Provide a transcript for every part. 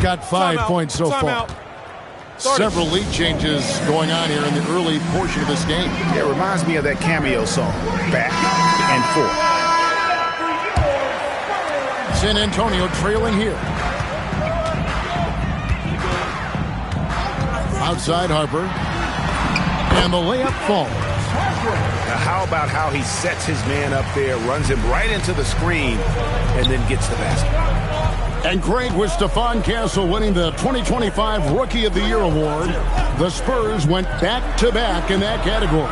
Got 5 points so far. Several lead changes going on here in the early portion of this game. It reminds me of that cameo song, Back and Forth. San Antonio trailing here. Outside Harper. And the layup falls. Now how about how he sets his man up there, runs him right into the screen, and then gets the basket. And great with Stephon Castle winning the 2025 Rookie of the Year award. The Spurs went back-to-back in that category.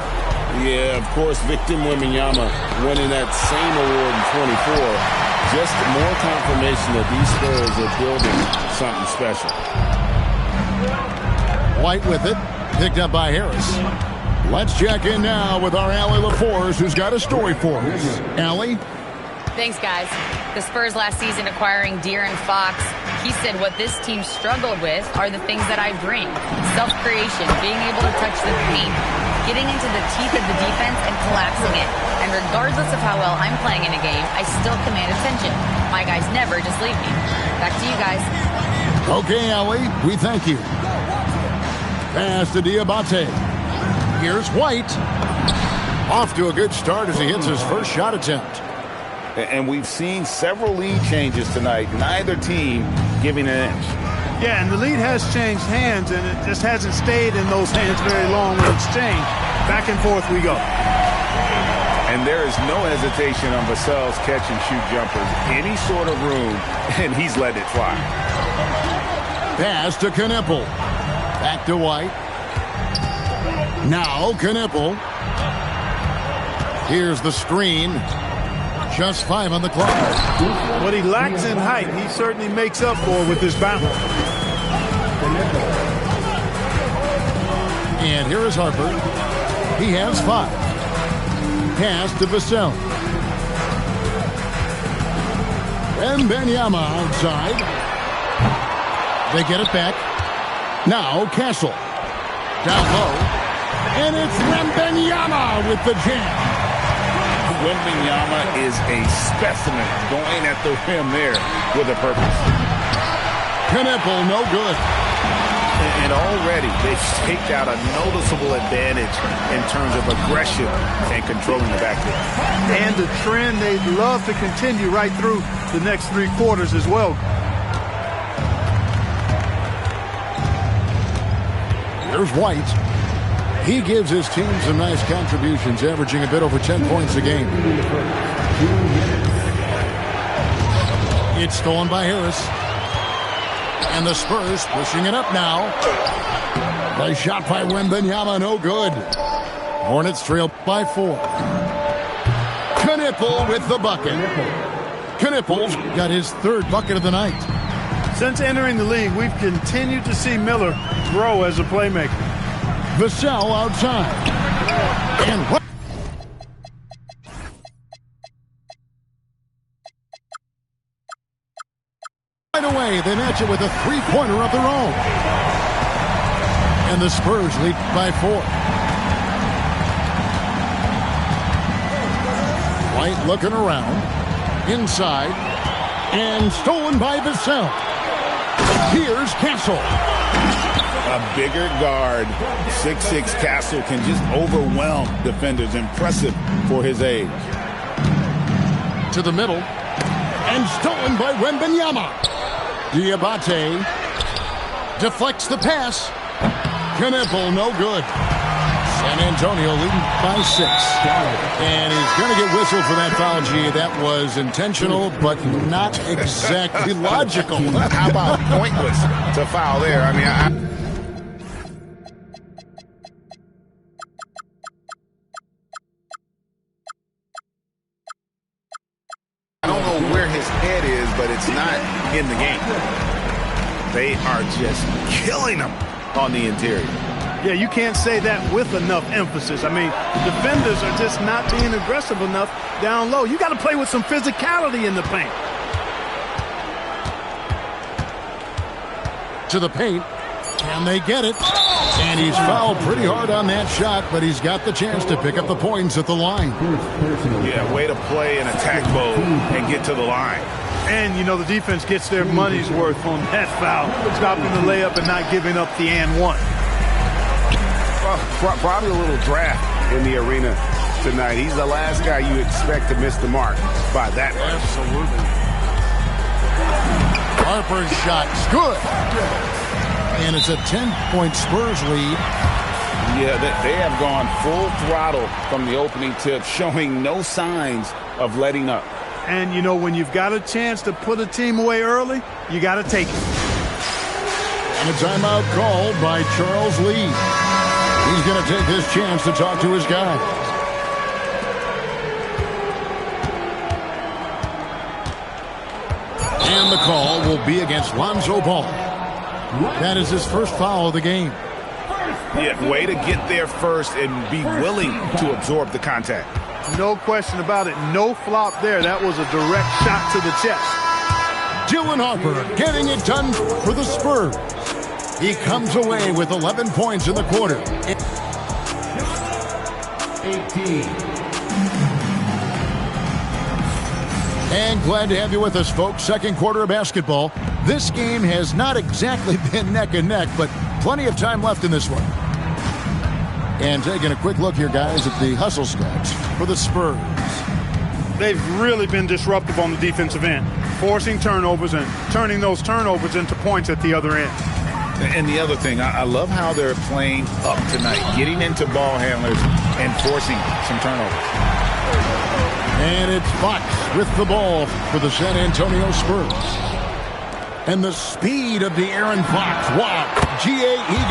Yeah, of course, Victor Wembanyama winning that same award in 24. Just more confirmation that these Spurs are building something special. White with it, picked up by Harris. Let's check in now with our Allie LaForce, who's got a story for us. Allie? Thanks, guys. The Spurs last season acquiring De'Aaron Fox, he said what this team struggled with are the things that I bring. Self-creation, being able to touch the paint, getting into the teeth of the defense and collapsing it. And regardless of how well I'm playing in a game, I still command attention. My guys never just leave me. Back to you guys. Okay, Allie, we thank you. Pass to Diabate. Here's White. Off to a good start as he hits his first shot attempt. And we've seen several lead changes tonight. Neither team giving an inch. Yeah, and the lead has changed hands, and it just hasn't stayed in those hands very long when it's changed. Back and forth we go. And there is no hesitation on Vassell's catch-and-shoot jumpers. Any sort of room, and he's letting it fly. Pass to Knipple. Back to White. Now Knipple. Here's the screen. Just 5 on the clock. What he lacks in height, he certainly makes up for with his bounce. And here is Harper. He has 5. Pass to Vassell. Wembanyama outside. They get it back. Now Castle. Down low. And it's Wembanyama with the jam. Wembanyama is a specimen going at the rim there with a purpose. Knipple, no good. And already they've staked out a noticeable advantage in terms of aggression and controlling the backcourt. And the trend they'd love to continue right through the next 3 quarters as well. Here's White. He gives his team some nice contributions, averaging a bit over 10 points a game. It's stolen by Harris. And the Spurs pushing it up now. The shot by Wembanyama, no good. Hornets trail by 4. Knipple with the bucket. Knipple's got his 3rd bucket of the night. Since entering the league, we've continued to see Miller grow as a playmaker. Vassell outside. And what? Right away, they match it with a 3-pointer of their own. And the Spurs lead by 4. White looking around. Inside. And stolen by Vassell. Here's Castle. A bigger guard, 6'6" Castle, can just overwhelm defenders. Impressive for his age. To the middle. And stolen by Wembanyama. Diabate deflects the pass. Knipple, no good. San Antonio leading by 6. And he's going to get whistled for that foul, G. That was intentional, but not exactly logical. How about pointless to foul there? I mean, I don't know where his head is, but it's not in the game. They are just killing him on the interior. Yeah, you can't say that with enough emphasis. I mean, defenders are just not being aggressive enough down low. You got to play with some physicality in the paint. To the paint. Can they get it? And he's fouled pretty hard on that shot, but he's got the chance to pick up the points at the line. Yeah, way to play in attack mode and get to the line. And, you know, the defense gets their money's worth on that foul, stopping the layup and not giving up the and one. Probably a little draft in the arena tonight. He's the last guy you expect to miss the mark by that much. Absolutely. Harper's shot's good. And it's a 10-point Spurs lead. Yeah, they have gone full throttle from the opening tip, showing no signs of letting up. And, you know, when you've got a chance to put a team away early, you got to take it. And a timeout called by Charles Lee. He's going to take this chance to talk to his guy. And the call will be against Lonzo Ball. That is his first foul of the game. Yeah, way to get there first and be willing to absorb the contact. No question about it. No flop there. That was a direct shot to the chest. Dylan Harper getting it done for the Spurs. He comes away with 11 points in the quarter. 18. And glad to have you with us, folks. Second quarter of basketball. This game has not exactly been neck and neck, but plenty of time left in this one. And taking a quick look here, guys, at the hustle stats for the Spurs. They've really been disruptive on the defensive end, forcing turnovers and turning those turnovers into points at the other end. And the other thing, I love how they're playing up tonight, getting into ball handlers and forcing some turnovers. And it's Fox with the ball for the San Antonio Spurs. And the speed of the Aaron Fox. Wow. He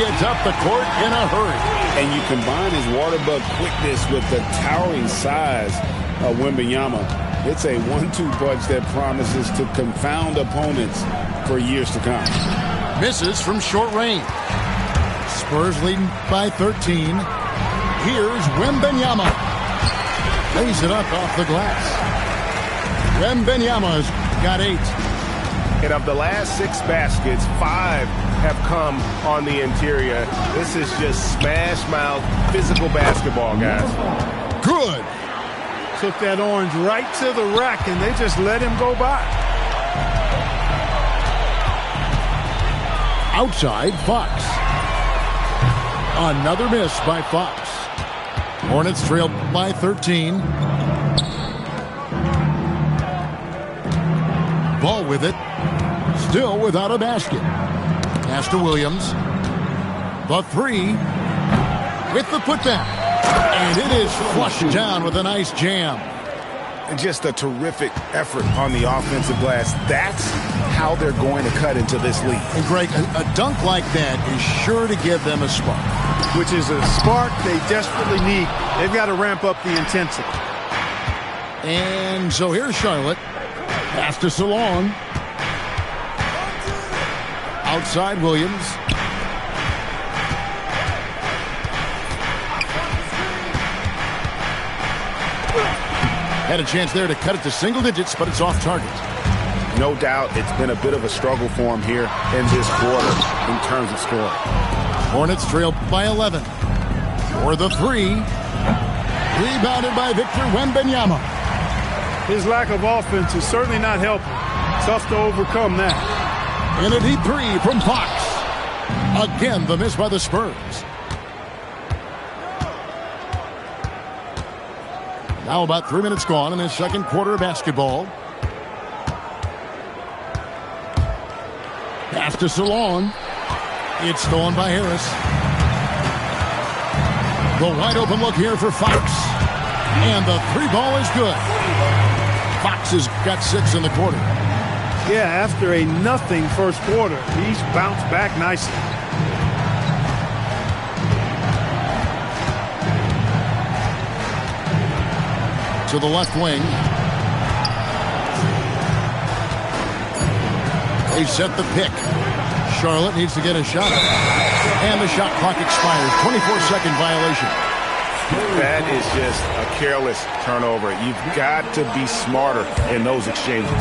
gets up the court in a hurry. And you combine his water bug quickness with the towering size of Wembanyama. It's a 1-2 punch that promises to confound opponents for years to come. Misses from short range. Spurs leading by 13. Here's Wembanyama. Lays it up off the glass. Wembanyama's got 8. And of the last 6 baskets, 5 have come on the interior. This is just smash mouth physical basketball, guys. Good. Took that orange right to the rack, and they just let him go by. Outside, Fox. Another miss by Fox. Hornets trail by 13. Ball with it. Still without a basket. Pass to Williams. The 3. With the putback. And it is flushed down with a nice jam. And just a terrific effort on the offensive glass. That's how they're going to cut into this league. And Greg, a dunk like that is sure to give them a spark. Which is a spark they desperately need. They've got to ramp up the intensity. And so here's Charlotte. Pass to Salon. Outside Williams. Had a chance there to cut it to single digits, but it's off target. No doubt it's been a bit of a struggle for him here in this quarter in terms of scoring. Hornets trail by 11. For the 3. Rebounded by Victor Wembanyama. His lack of offense is certainly not helping. Tough to overcome that. And a deep 3 from Fox. Again, the miss by the Spurs. Now about 3 minutes gone in the second quarter of basketball. Pass to Salon. It's stolen by Harris. The wide open look here for Fox. And the 3 ball is good. Fox has got 6 in the quarter. Yeah, after a nothing first quarter, he's bounced back nicely. To the left wing. They set the pick. Charlotte needs to get a shot up. And the shot clock expires. 24-second violation. That is just a careless turnover. You've got to be smarter in those exchanges.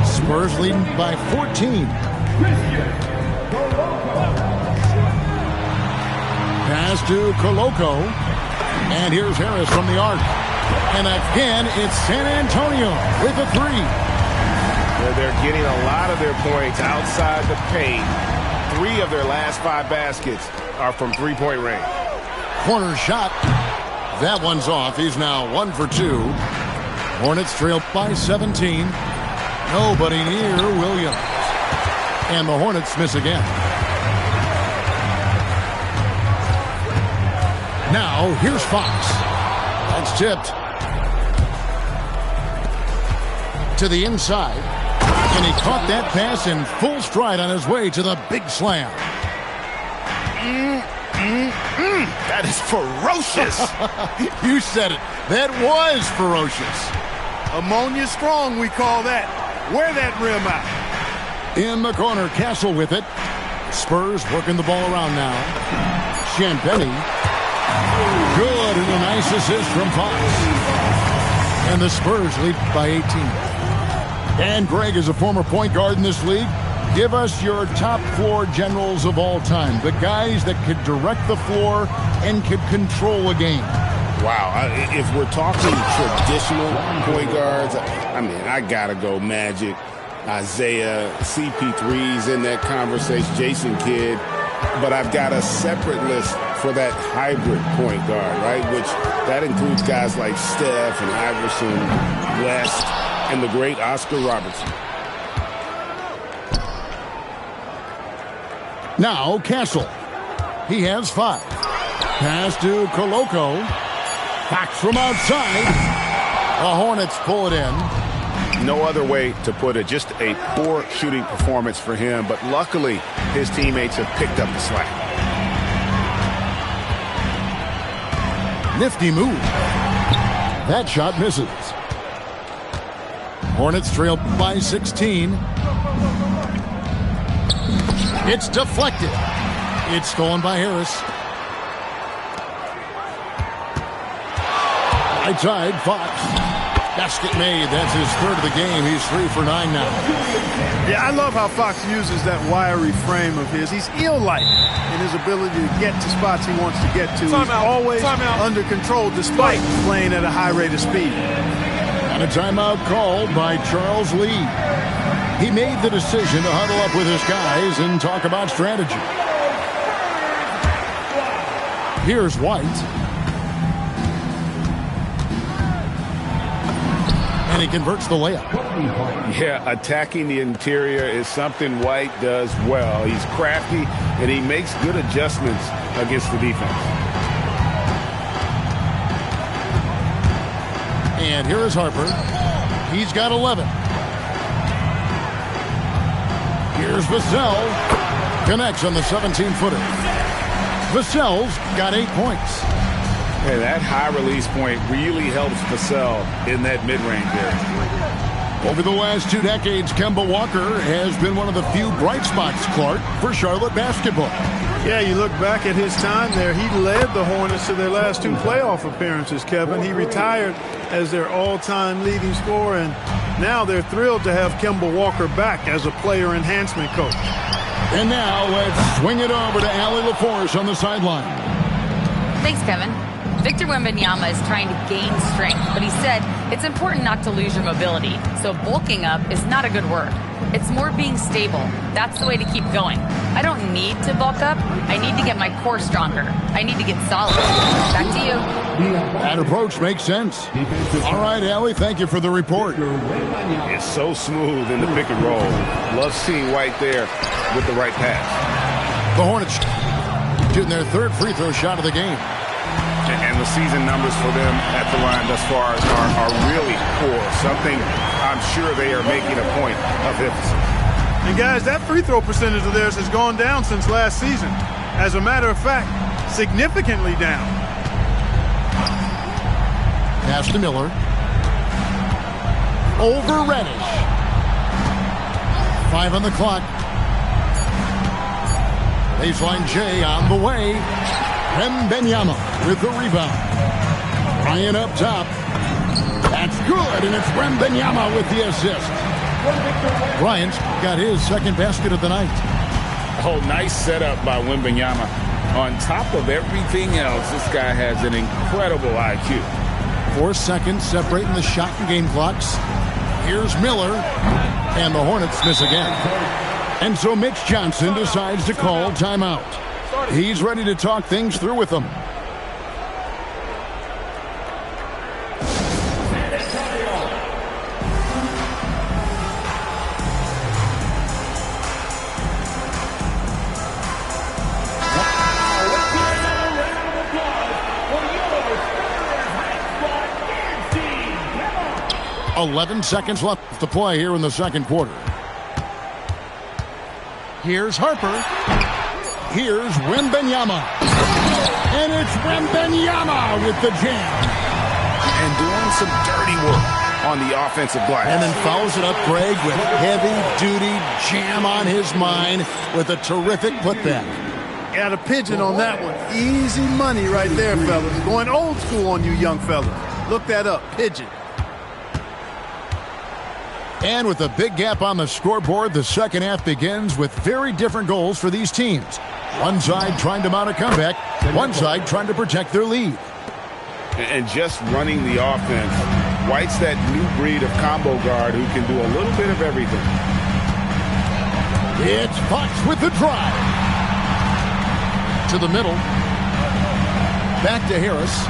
Spurs leading by 14. Pass to Coloco. And here's Harris from the arc. And again, it's San Antonio with a three. They're getting a lot of their points outside the paint. 3 of their last 5 baskets are from three-point range. Corner shot. That one's off. He's now 1 for 2. Hornets trail by 17. Nobody near Williams. And the Hornets miss again. Now, here's Fox. That's tipped. To the inside. And he caught that pass in full stride on his way to the big slam. That is ferocious. You said it. That was ferocious. Ammonia strong, we call that. Wear that rim out. In the corner, Castle with it. Spurs working the ball around now. Champagny. Good, and a nice assist from Fox. And the Spurs lead by 18. And Greg is a former point guard in this league. Give us your top floor generals of all time. The guys that could direct the floor and could control a game. Wow. If we're talking traditional point guards, I mean, I got to go Magic, Isaiah, CP3's in that conversation, Jason Kidd. But I've got a separate list for that hybrid point guard, right? Which that includes guys like Steph and Iverson, West, and the great Oscar Robertson. Now Castle. He has 5. Pass to Coloco. Fox from outside. The Hornets pull it in. No other way to put it. Just a poor shooting performance for him. But luckily, his teammates have picked up the slack. Nifty move. That shot misses. Hornets trail by 16. It's deflected. It's stolen by Harris. Right side, Fox. Basket made. That's his 3rd of the game. He's 3 for 9 now. Yeah, I love how Fox uses that wiry frame of his. He's eel-like in his ability to get to spots he wants to get to. He's always under control despite playing at a high rate of speed. And a timeout called by Charles Lee. He made the decision to huddle up with his guys and talk about strategy. Here's White. And he converts the layup. Yeah, attacking the interior is something White does well. He's crafty, and he makes good adjustments against the defense. And here is Harper. He's got 11. Here's Vassell. Connects on the 17-footer. Vassell's got 8 points. Hey, that high release point really helps Vassell in that mid-range area. Over the last 2 decades, Kemba Walker has been one of the few bright spots, Clark, for Charlotte basketball. Yeah, you look back at his time there, he led the Hornets to their last 2 playoff appearances, Kevin. He retired as their all-time leading scorer, and now they're thrilled to have Kemba Walker back as a player enhancement coach. And now let's swing it over to Allie LaForce on the sideline. Thanks, Kevin. Victor Wembanyama is trying to gain strength, but he said it's important not to lose your mobility. So bulking up is not a good word. It's more being stable. That's the way to keep going. I don't need to bulk up. I need to get my core stronger. I need to get solid. Back to you. That approach makes sense. All right, Allie, thank you for the report. It's so smooth in the pick and roll. Love seeing White there with the right pass. The Hornets shooting their 3rd free throw shot of the game. And the season numbers for them at the line thus far are really poor. Something I'm sure they are making a point of emphasis. And guys, that free throw percentage of theirs has gone down since last season. As a matter of fact, significantly down. Pass to Miller. Over Reddish. 5 on the clock. Baseline J on the way. Wembanyama with the rebound. Bryant up top. That's good, and it's Wembanyama with the assist. Bryant's got his 2nd basket of the night. Oh, nice setup by Wembanyama. On top of everything else, this guy has an incredible IQ. 4 seconds separating the shot and game clocks. Here's Miller, and the Hornets miss again. And so Mitch Johnson decides to call timeout. He's ready to talk things through with them. .11 seconds left to play here in the second quarter. Here's Harper. Here's Wembanyama. And it's Wembanyama with the jam. And doing some dirty work on the offensive glass. And then follows it up, Greg, with heavy-duty jam on his mind with a terrific putback. Got a pigeon on that one. Easy money right there, fellas. Going old school on you young fellas. Look that up, pigeon. And with a big gap on the scoreboard, the second half begins with very different goals for these teams. One side trying to mount a comeback, one side trying to protect their lead. And just running the offense, White's that new breed of combo guard who can do a little bit of everything. It's Fox with the drive. To the middle. Back to Harris.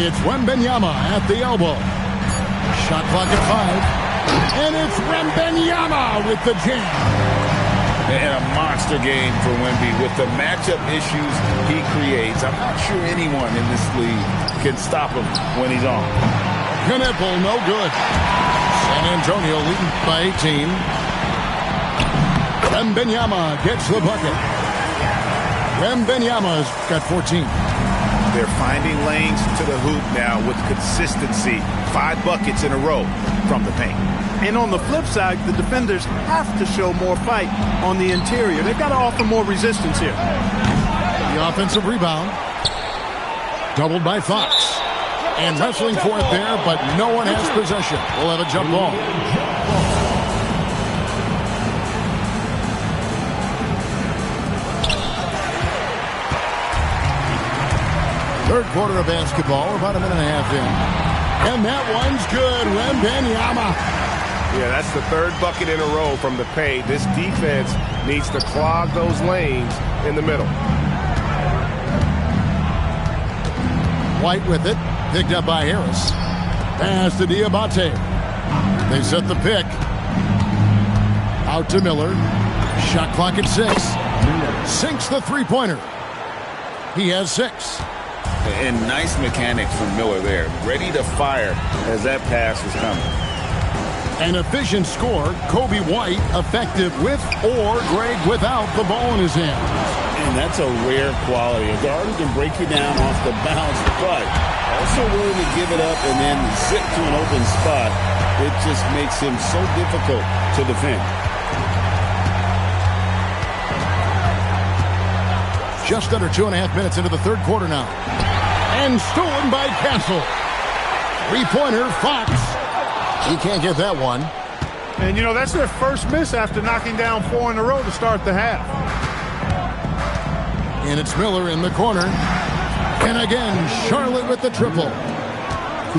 It's Wembanyama at the elbow. Shot clock at 5. And it's Wembanyama with the jam. And a monster game for Wemby with the matchup issues he creates. I'm not sure anyone in this league can stop him when he's on. Knipple, no good. San Antonio leading by 18. Wembanyama gets the bucket. Wembanyama's got 14. They're finding lanes to the hoop now with consistency. 5 buckets in a row from the paint. And on the flip side, the defenders have to show more fight on the interior. They've got to offer more resistance here. The offensive rebound. Doubled by Fox. And wrestling for it there, but no one has possession. We'll have a jump ball. Third quarter of basketball, about a minute and a half in. And that one's good. Wembanyama. Yeah, that's the third bucket in a row from the paint. This defense needs to clog those lanes in the middle. White with it. Picked up by Harris. Pass to Diabate. They set the pick. Out to Miller. Shot clock at 6. Sinks the three-pointer. He has 6. And nice mechanics from Miller there. Ready to fire as that pass was coming. An efficient score. Kobe White effective with or Greg without the ball in his hand. And that's a rare quality. A guard who can break you down off the bounce, but also willing to give it up and then zip to an open spot. It just makes him so difficult to defend. Just under 2.5 minutes into the third quarter now. And stolen by Castle. Three-pointer, Fox. He can't get that one. And, you know, that's their first miss after knocking down 4 in a row to start the half. And it's Miller in the corner. And again, Charlotte with the triple.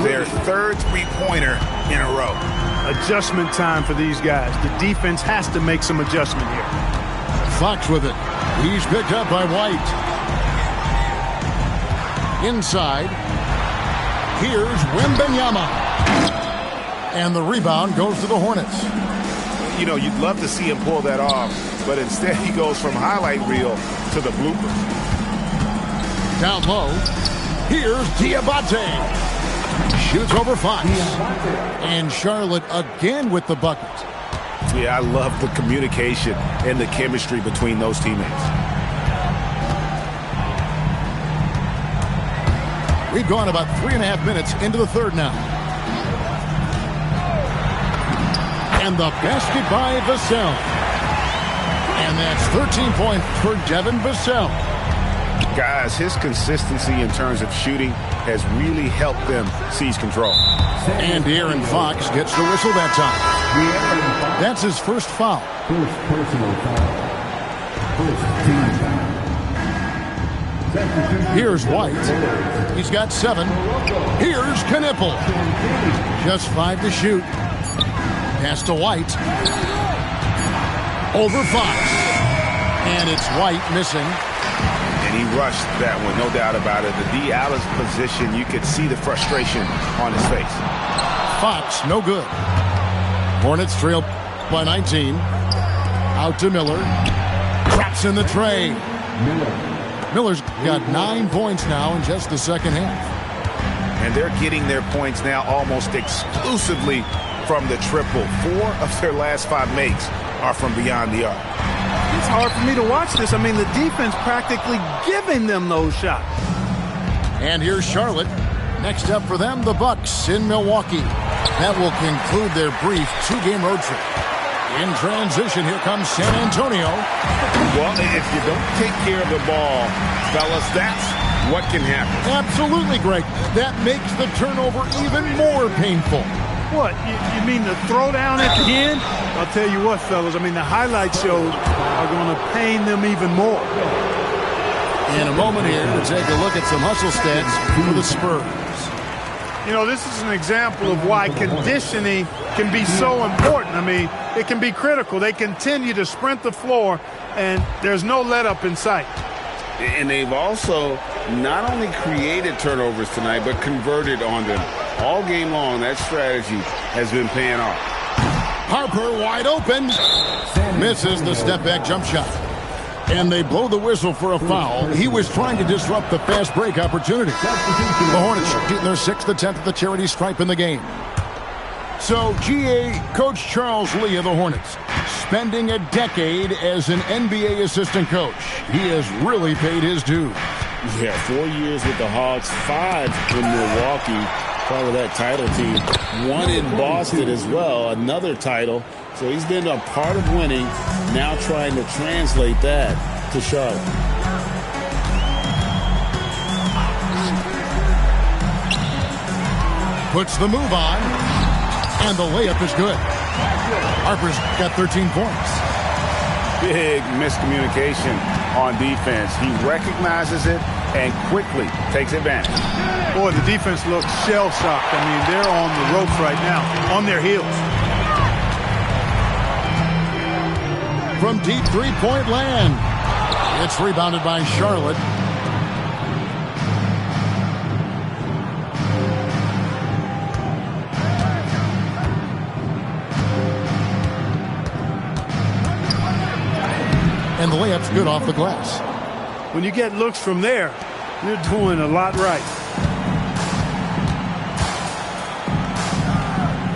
Their third three-pointer in a row. Adjustment time for these guys. The defense has to make some adjustment here. Fox with it. He's picked up by White. Inside. Here's Wembanyama. And the rebound goes to the Hornets. You know, you'd love to see him pull that off, but instead he goes from highlight reel to the bloopers. Down low. Here's Diabate. Shoots over Fox. And Charlotte again with the bucket. Yeah, I love the communication and the chemistry between those teammates. We've gone about 3.5 minutes into the third now. And the basket by Vassell. And that's 13 points for Devin Vassell. Guys, his consistency in terms of shooting has really helped them seize control. And Aaron Fox gets the whistle that time. That's his first foul. Here's White. He's got 7. Here's Knipple. Just 5 to shoot. Pass to White. Over Fox. And it's White missing. And he rushed that one, no doubt about it. The D out of position, you could see the frustration on his face. Fox, no good. Hornets trail by 19. Out to Miller. Drops in the tray. Miller's got 9 points now in just the second half. And they're getting their points now almost exclusively from the triple. 4 of their last 5 makes are from beyond the arc. It's hard for me to watch this. I mean, the defense practically giving them those shots. And here's Charlotte. Next up for them, the Bucks in Milwaukee. That will conclude their brief 2-game road trip. In transition, here comes San Antonio. Well, if you don't take care of the ball, fellas, that's what can happen. Absolutely, Greg. That makes the turnover even more painful. What? You mean the throwdown at the end? I'll tell you what, fellas. I mean, the highlight shows are going to pain them even more. In a moment here, to take a look at some hustle stats for the Spurs. You know, this is an example of why conditioning can be so important. I mean, it can be critical. They continue to sprint the floor, and there's no let-up in sight. And they've also not only created turnovers tonight, but converted on them. All game long, that strategy has been paying off. Harper wide open. Misses the step-back jump shot. And they blow the whistle for a foul. He was trying to disrupt the fast break opportunity. The Hornets shooting their 6th attempt at the charity stripe in the game. So, GA, Coach Charles Lee of the Hornets, spending a decade as an NBA assistant coach. He has really paid his dues. Yeah, 4 years with the Hawks, 5 in Milwaukee, part of that title team. 1 in Boston as well, another title. So he's been a part of winning, now trying to translate that to Charlotte. Puts the move on, and the layup is good. Harper's got 13 points. Big miscommunication on defense. He recognizes it and quickly takes advantage. Boy, the defense looks shell-shocked. I mean, they're on the ropes right now, on their heels. From deep three-point land. It's rebounded by Charlotte. And the layup's good off the glass. When you get looks from there, you're doing a lot right.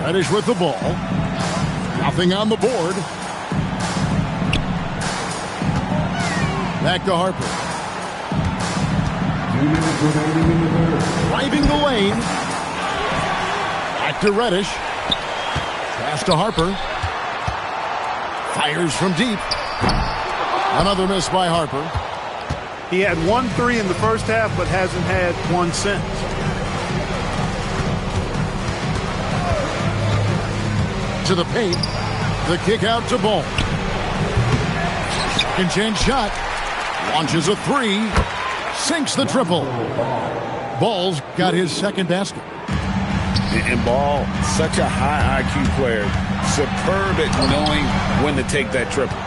Reddish with the ball. Nothing on the board. Back to Harper. Driving the lane. Back to Reddish. Pass to Harper. Fires from deep. Another miss by Harper. He had 1 3 in the first half, but hasn't had one since. To the paint. The kick out to Ball. Second chance shot. Launches a 3. Sinks the triple. Ball's got his second basket. And Ball, such a high IQ player. Superb at knowing when to take that triple.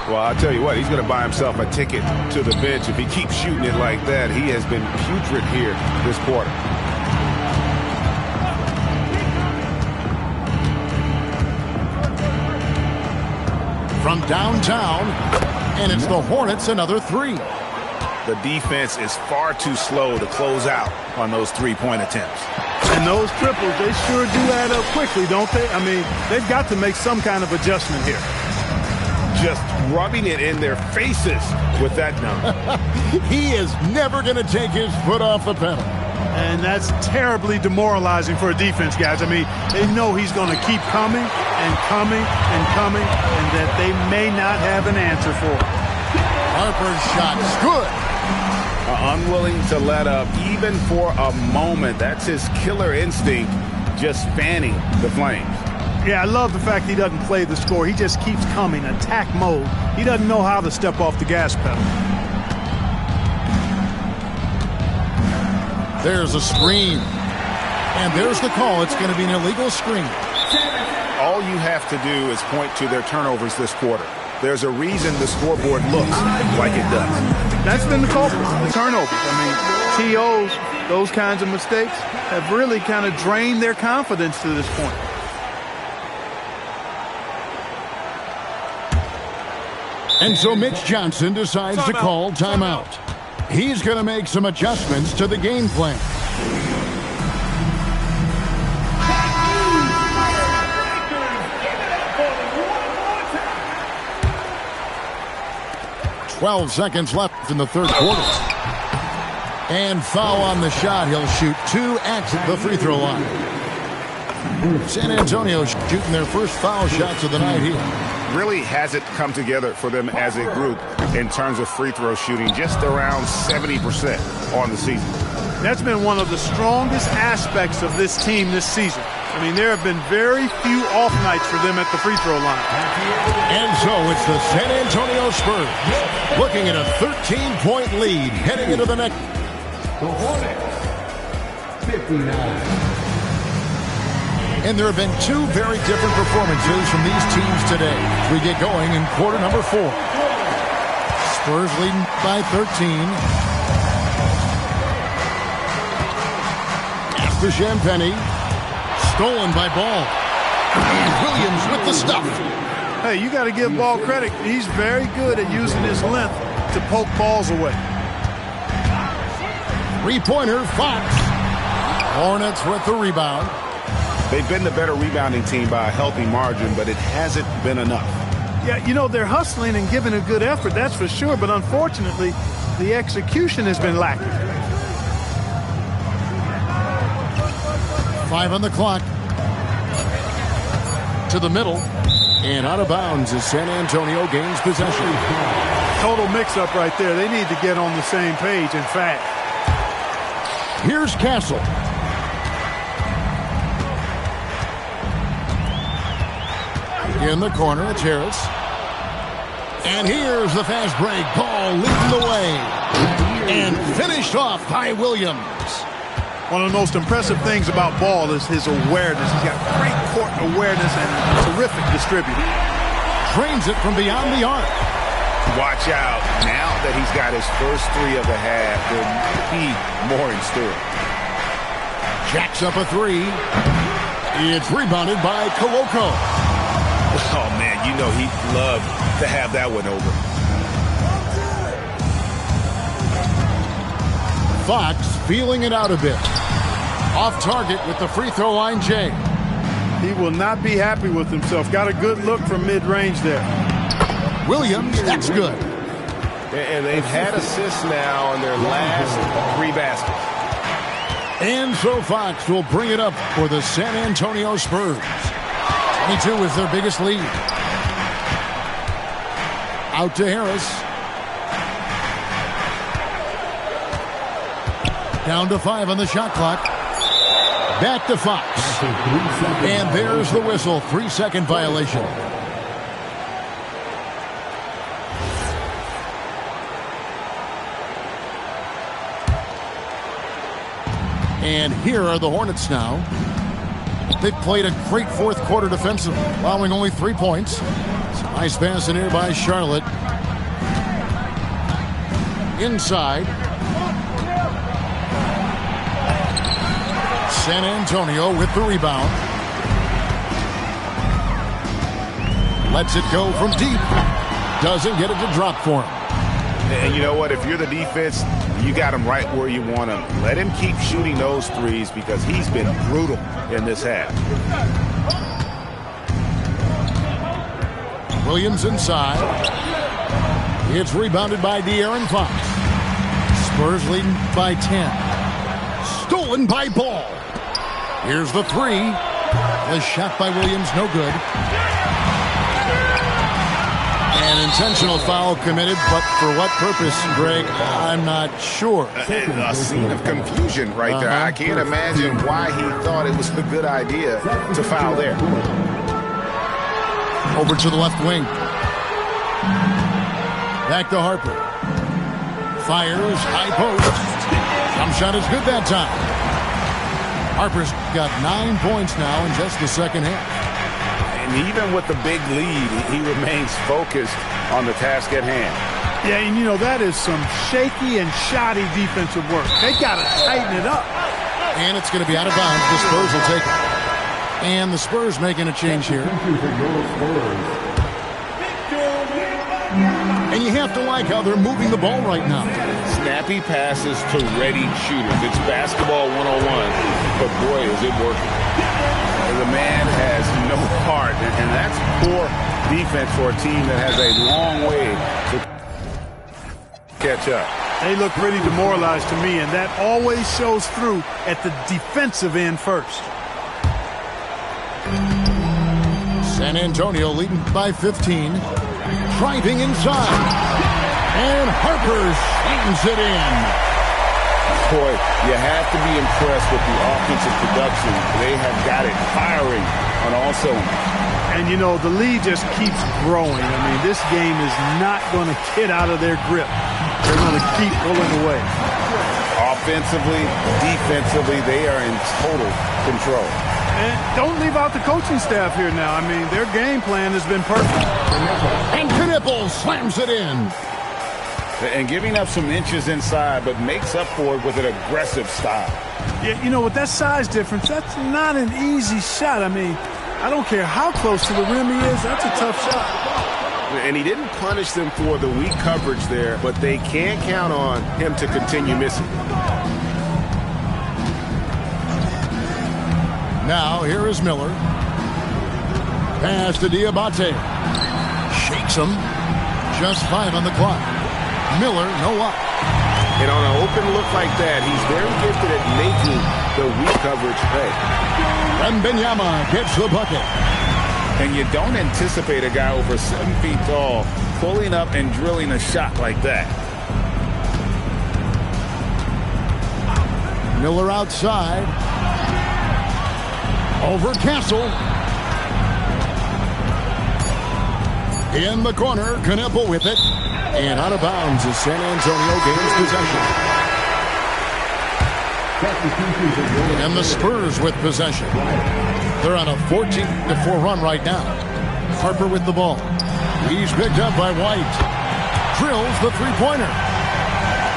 Well, I'll tell you what, he's going to buy himself a ticket to the bench. If he keeps shooting it like that, he has been putrid here this quarter. From downtown, and it's the Hornets another 3. The defense is far too slow to close out on those three-point attempts. And those triples, they sure do add up quickly, don't they? I mean, they've got to make some kind of adjustment here. Just rubbing it in their faces with that number. He is never going to take his foot off the pedal. And that's terribly demoralizing for a defense, guys. I mean, they know he's going to keep coming and coming and coming, and that they may not have an answer for it. Harper's shot's good. Unwilling to let up even for a moment. That's his killer instinct, just fanning the flames. Yeah, I love the fact he doesn't play the score. He just keeps coming, attack mode. He doesn't know how to step off the gas pedal. There's a screen. And there's the call. It's going to be an illegal screen. All you have to do is point to their turnovers this quarter. There's a reason the scoreboard looks like it does. That's been the culprit, the turnovers. I mean, TOs, those kinds of mistakes have really kind of drained their confidence to this point. And so Mitch Johnson decides to call timeout. He's going to make some adjustments to the game plan. 12 seconds left in the third quarter. And foul on the shot. He'll shoot 2 at the free throw line. San Antonio shooting their first foul shots of the night here. Really hasn't come together for them as a group in terms of free throw shooting, just around 70% on the season. That's been one of the strongest aspects of this team this season. I mean, there have been very few off nights for them at the free throw line. And so it's the San Antonio Spurs looking at a 13-point lead heading into the next. The Hornets, 59. And there have been 2 very different performances from these teams today as we get going in quarter number 4. Spurs leading by 13. After Champagny, stolen by Ball. And Williams with the stuff. Hey, you got to give Ball credit. He's very good at using his length to poke balls away. Three-pointer, Fox. Hornets with the rebound. They've been the better rebounding team by a healthy margin, but it hasn't been enough. Yeah, you know, they're hustling and giving a good effort, that's for sure. But unfortunately, the execution has been lacking. 5 on the clock. To the middle. And out of bounds as San Antonio gains possession. Total mix-up right there. They need to get on the same page, in fact. Here's Castle. In the corner, it's Harris. And here's the fast break. Ball leading the way. And finished off by Williams. One of the most impressive things about Ball is his awareness. He's got great court awareness and a terrific distributor. Drains it from beyond the arc. Watch out. Now that he's got his first 3 of the half, there'll be more in store. Jacks up a 3. It's rebounded by Koloko. Oh, man, you know he'd love to have that one over. Fox feeling it out a bit. Off target with the free throw line, Jay. He will not be happy with himself. Got a good look from mid-range there. Williams, that's good. And they've had assists now on their last 3 baskets. And so Fox will bring it up for the San Antonio Spurs. 22 is their biggest lead. Out to Harris. Down to 5 on the shot clock. Back to Fox. And there's the whistle. 3-second violation. And here are the Hornets now. They've played a great fourth quarter defensively, allowing only 3 points. Nice pass in here by Charlotte. Inside. San Antonio with the rebound. Lets it go from deep. Doesn't get it to drop for him. And you know what? If you're the defense, you got him right where you want him. Let him keep shooting those threes because he's been brutal in this half. Williams inside. It's rebounded by De'Aaron Fox. Spurs leading by 10. Stolen by Ball. Here's the 3. The shot by Williams, no good. An intentional foul committed, but for what purpose, Greg, I'm not sure. A scene of confusion right there. I can't imagine why he thought it was a good idea to foul there. Over to the left wing. Back to Harper. Fires, high post. Jump shot is good that time. Harper's got 9 points now in just the second half. And even with the big lead, he remains focused on the task at hand. Yeah, and you know, that is some shaky and shoddy defensive work. They got to tighten it up. And it's going to be out of bounds. The Spurs will take it. And the Spurs making a change here. And you have to like how they're moving the ball right now. Snappy passes to ready shooters. It's basketball 101, but boy, is it working. The man has no heart, and that's poor defense for a team that has a long way to catch up. They look pretty demoralized to me, and that always shows through at the defensive end first. San Antonio leading by 15. Driving inside. And Harper slams it in. Boy, you have to be impressed with the offensive production. They have got it firing on all cylinders. And, you know, the lead just keeps growing. I mean, this game is not going to get out of their grip. They're going to keep pulling away. Offensively, defensively, they are in total control. And don't leave out the coaching staff here now. I mean, their game plan has been perfect. And Knipple slams it in. And giving up some inches inside, but makes up for it with an aggressive style. Yeah, you know, with that size difference, that's not an easy shot. I mean, I don't care how close to the rim he is. That's a tough shot. And he didn't punish them for the weak coverage there, but they can't count on him to continue missing. Now, here is Miller. Pass to Diabate. Shakes him. Just 5 on the clock. Miller, no up. And on an open look like that, he's very gifted at making the weak coverage pay. Wembanyama gets the bucket. And you don't anticipate a guy over 7 feet tall pulling up and drilling a shot like that. Miller outside. Over Castle. In the corner, Knipple with it. And out of bounds as San Antonio gains possession. And the Spurs with possession. They're on a 14-4 run right now. Harper with the ball. He's picked up by White. Drills the three-pointer.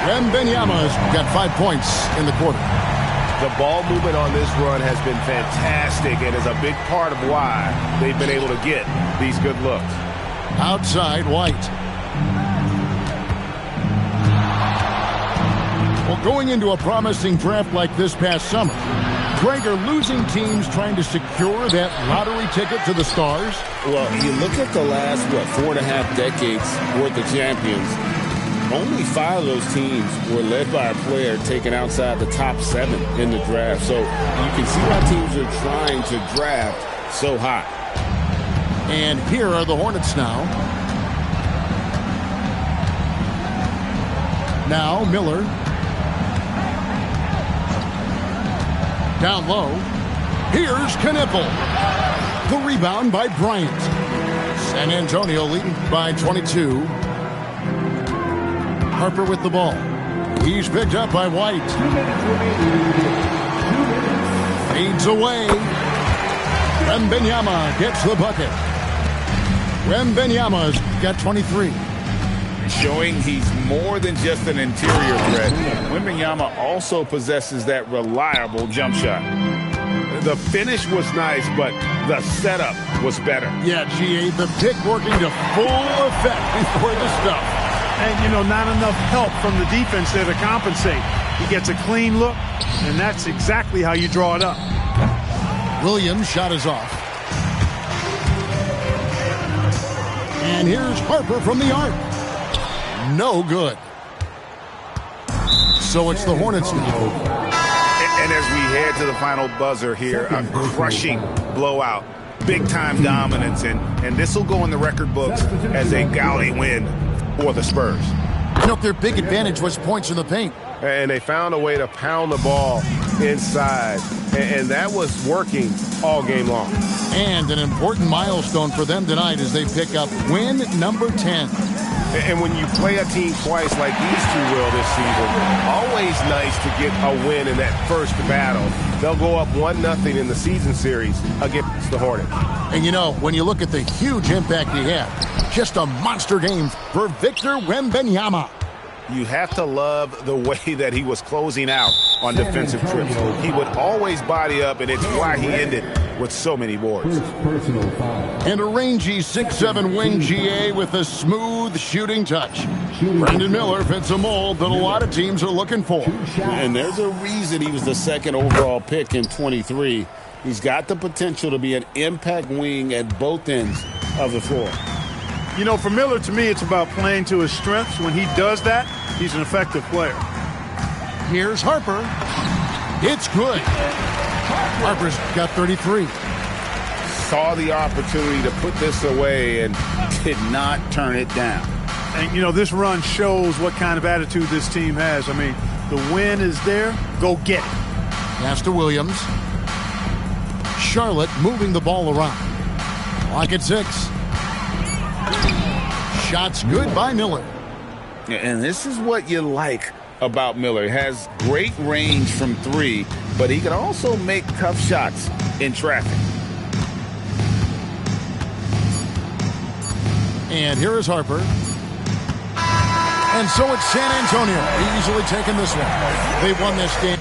Wembanyama's got 5 points in the quarter. The ball movement on this run has been fantastic and is a big part of why they've been able to get these good looks. Outside, White. Well, going into a promising draft like this past summer, Greg, are losing teams trying to secure that lottery ticket to the stars? Well, you look at the last, 4.5 decades worth of champions, only 5 of those teams were led by a player taken outside the top 7 in the draft. So you can see why teams are trying to draft so high. And here are the Hornets now. Now Miller. Down low. Here's Knipple. The rebound by Bryant. San Antonio leading by 22. Harper with the ball. He's picked up by White. Fades away. Wembanyama gets the bucket. Wembanyama's got 23. Showing he's more than just an interior threat. Wembanyama also possesses that reliable jump shot. The finish was nice, but the setup was better. Yeah, GA, the pick working to full effect before the stuff. And, you know, not enough help from the defense there to compensate. He gets a clean look, and that's exactly how you draw it up. Williams' shot is off. And here's Harper from the arc. No good. So it's the Hornets now. And as we head to the final buzzer here, a crushing blowout. Big-time dominance, and this will go in the record books as a gaudy win for the Spurs. You know, their big advantage was points in the paint. And they found a way to pound the ball inside and that was working all game long. And an important milestone for them tonight as they pick up win number 10. And when you play a team twice like these two will this season, always nice to get a win in that first battle. They'll go up 1-0 in the season series against the Hornets. And you know, when you look at the huge impact he had, just a monster game for Victor Wembanyama. You have to love the way that he was closing out on defensive trips. He would always body up, and it's why he ended with so many boards. And a rangy 6'7" wing GA with a smooth shooting touch. Brandon Miller fits a mold that a lot of teams are looking for. And there's a reason he was the second overall pick in 23. He's got the potential to be an impact wing at both ends of the floor. You know, for Miller, to me, it's about playing to his strengths. When he does that, he's an effective player. Here's Harper. It's good. Harper's got 33. Saw the opportunity to put this away and did not turn it down. And, you know, this run shows what kind of attitude this team has. I mean, the win is there. Go get it. Pass to Williams. Charlotte moving the ball around. Clock at 6. Shots good by Miller. And this is what you like about Miller. He has great range from 3, but he can also make tough shots in traffic. And here is Harper. And so it's San Antonio easily taking this one. They won this game.